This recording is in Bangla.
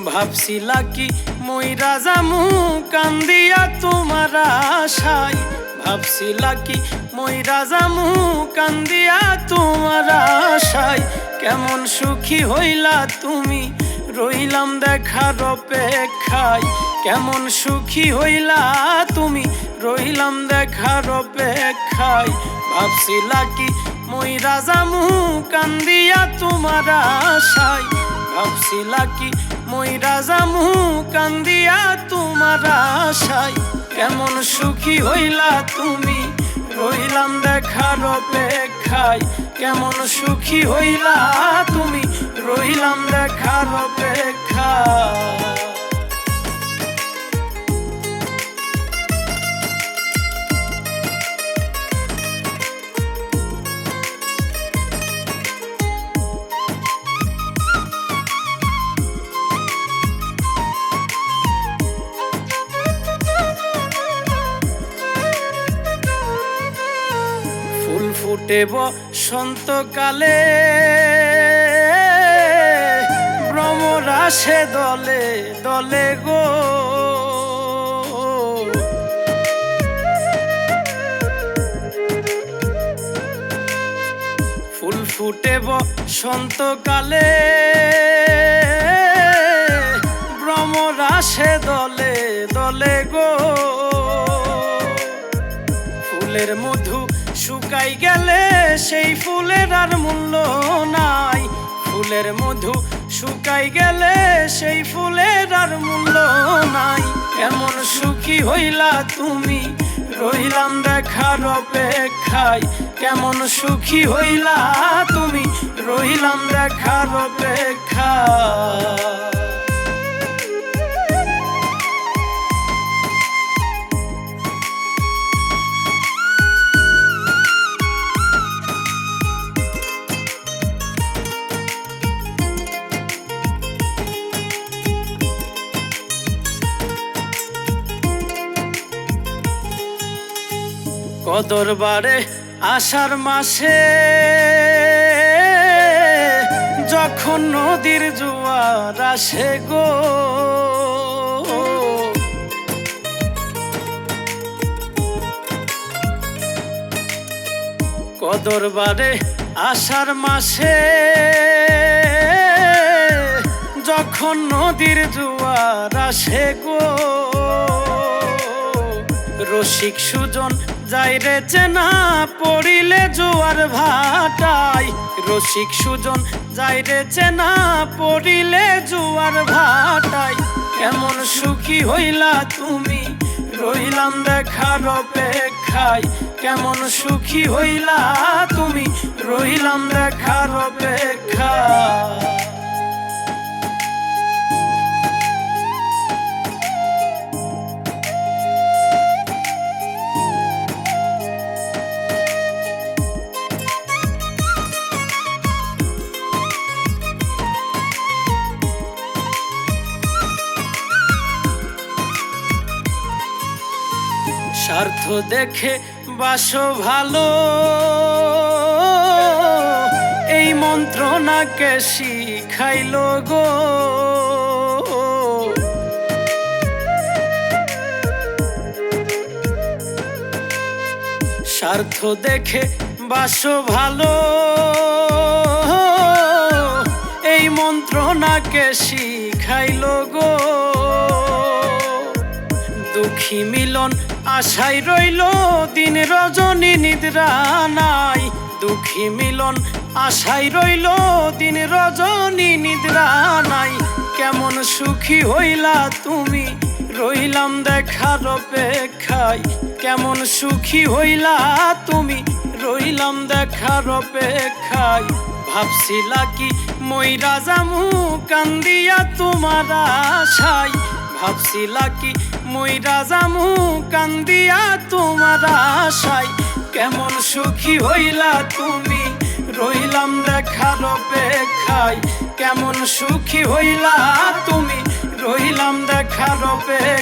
ভাবছিলা কি মইরা যামু কান্দিয়া তোমার আশায়, ভাবছিলা কি মইরা যামু কান্দিয়া তোমার আশায়। কেমন সুখী হইলা তুমি রইলাম দেখার অপেক্ষায়, কেমন সুখী হইলা তুমি রইলাম দেখার অপেক্ষায়। ভাবছিলা কি মইরা যামু কান্দিয়া তোমার আশায়, ভাবছিলা কি মইরা যামু কান্দিয়া তোমার আশায়। কেমন সুখী হইলা তুমি রইলাম দেখার অপেক্ষায়, কেমন সুখী হইলা তুমি রইলাম দেখার অপেক্ষায়। ফুল ফুটে বসন্তকালে ভ্রমর আসে দলে দলে গো, ফুল ফুটে বসন্তকালে ভ্রমর আসে দলে দলে গো। ফুলের মধু শুকাই গেলে সেই ফুলের আর মূল্য নাই, ফুলের মধু শুকাই গেলে সেই ফুলের আর মূল্য নাই। কেমন সুখী হইলা তুমি রইলাম দেখার অপেক্ষায়, কেমন সুখী হইলা তুমি রইলাম দেখার অপেক্ষায়। কদর বারে আষাঢ় মাসে যখন নদীর জোয়ার আসে গো, কদর বারে আষাঢ় মাসে যখন নদীর জোয়ার আসে গো। রসিক সুজন যাইরে চেনা পড়িলে জোয়ার ভাটায়, রসিক সুজন যাইরে চেনা পড়িলে জোয়ার ভাটায়। কেমন সুখী হইলা তুমি রইলাম দেখার অপেক্ষায়, কেমন সুখী হইলা তুমি রইলাম দেখার অপেক্ষায়। স্বার্থ দেখে বাসো ভালো এই মন্ত্রণাকে শিখাইল গো, স্বার্থ দেখে বাসো ভালো এই মন্ত্রণাকে শিখাইল গো। দুঃখী মিলন আশায় রইল দিন রজনী নিদ্রা নাই, দুঃখী মিলন আশায় রইল দিন রজনী নিদ্রা নাই। কেমন সুখী হইলা তুমি রইলাম দেখার অপেক্ষায়, কেমন সুখী হইলা তুমি রইলাম দেখার অপেক্ষায়। ভাবছিলা কি মইরা যামু কান্দিয়া তোমার আশায়, ভাবছিলা কি মইরা যামু কান্দিয়া তোমার আশায়। কেমন সুখী হইলা তুমি রইলাম দেখার অপেক্ষায়, কেমন সুখী হইলা তুমি রইলাম দেখার অপেক্ষায়।